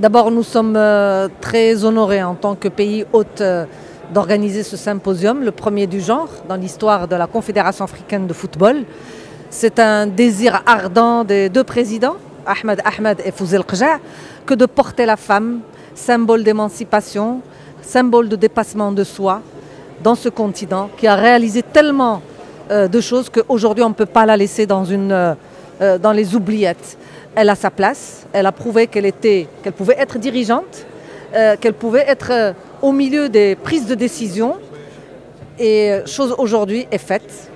D'abord, nous sommes très honorés en tant que pays hôte d'organiser ce symposium, le premier du genre dans l'histoire de la Confédération africaine de football. C'est un désir ardent des deux présidents, Ahmed et Fouzi Qja, que de porter la femme, symbole d'émancipation, symbole de dépassement de soi dans ce continent qui a réalisé tellement de choses qu'aujourd'hui on ne peut pas la laisser dans les oubliettes. Elle a sa place, elle a prouvé qu'elle pouvait être dirigeante, qu'elle pouvait être au milieu des prises de décision, et chose aujourd'hui est faite.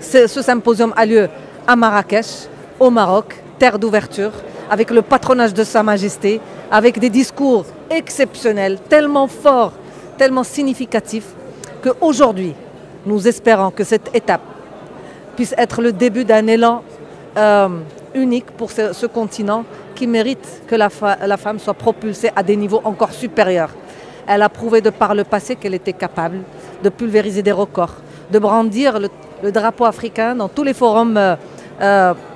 Ce symposium a lieu à Marrakech, au Maroc, terre d'ouverture, avec le patronage de Sa Majesté, avec des discours exceptionnels, tellement forts, tellement significatifs, qu'aujourd'hui, nous espérons que cette étape puisse être le début d'un élan unique pour ce continent qui mérite que la femme soit propulsée à des niveaux encore supérieurs. Elle a prouvé de par le passé qu'elle était capable de pulvériser des records, de brandir le drapeau africain dans tous les forums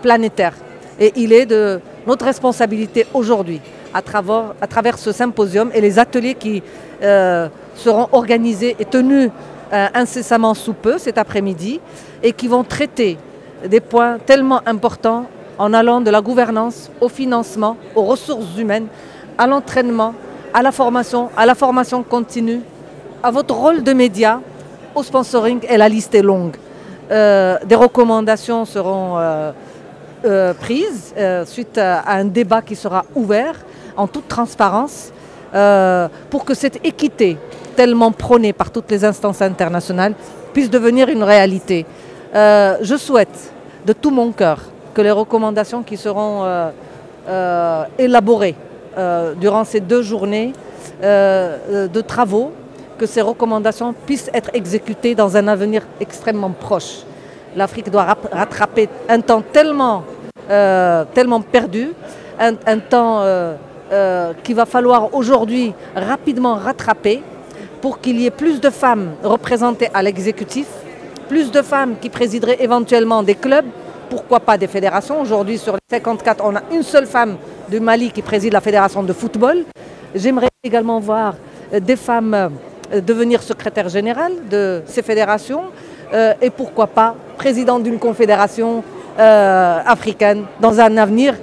planétaires. Et il est de notre responsabilité aujourd'hui, à travers ce symposium et les ateliers qui seront organisés et tenus incessamment sous peu cet après-midi, et qui vont traiter des points tellement importants en allant de la gouvernance au financement, aux ressources humaines, à l'entraînement, à la formation continue, à votre rôle de média, au sponsoring, et la liste est longue. Des recommandations seront prises suite à un débat qui sera ouvert en toute transparence pour que cette équité tellement prônée par toutes les instances internationales puisse devenir une réalité. Je souhaite de tout mon cœur que les recommandations qui seront élaborées durant ces 2 journées de travaux, que ces recommandations puissent être exécutées dans un avenir extrêmement proche. L'Afrique doit rattraper un temps tellement perdu, un temps qu'il va falloir aujourd'hui rapidement rattraper pour qu'il y ait plus de femmes représentées à l'exécutif, plus de femmes qui présideraient éventuellement des clubs, pourquoi pas des fédérations. Aujourd'hui, sur les 54, on a une seule femme du Mali qui préside la fédération de football. J'aimerais également voir des femmes devenir secrétaire générale de ces fédérations et pourquoi pas présidente d'une confédération africaine dans un avenir.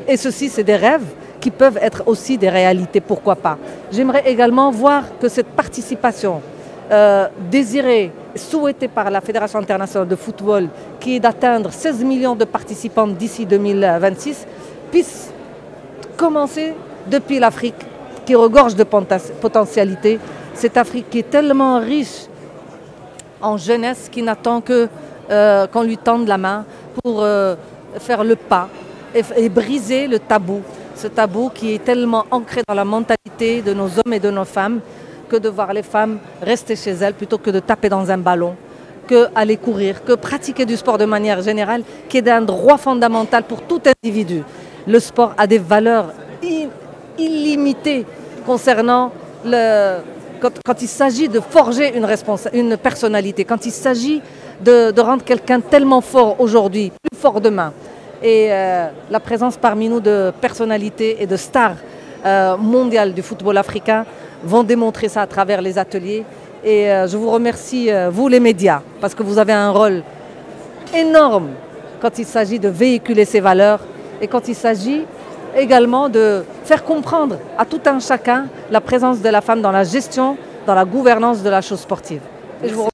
Et ceci, c'est des rêves qui peuvent être aussi des réalités, pourquoi pas. J'aimerais également voir que cette participation désirée, souhaitée par la Fédération internationale de football, qui est d'atteindre 16 millions de participants d'ici 2026, puisse commencer depuis l'Afrique, qui regorge de potentialités. Cette Afrique qui est tellement riche en jeunesse, qui n'attend que qu'on lui tende la main pour faire le pas et briser le tabou. Ce tabou qui est tellement ancré dans la mentalité de nos hommes et de nos femmes, que de voir les femmes rester chez elles plutôt que de taper dans un ballon, que aller courir, que pratiquer du sport de manière générale, qui est un droit fondamental pour tout individu. Le sport a des valeurs illimitées concernant quand il s'agit de forger une personnalité, quand il s'agit de rendre quelqu'un tellement fort aujourd'hui, plus fort demain. Et la présence parmi nous de personnalités et de stars mondiales du football africain vont démontrer ça à travers les ateliers. Et je vous remercie, vous les médias, parce que vous avez un rôle énorme quand il s'agit de véhiculer ces valeurs et quand il s'agit également de faire comprendre à tout un chacun la présence de la femme dans la gestion, dans la gouvernance de la chose sportive. Et je vous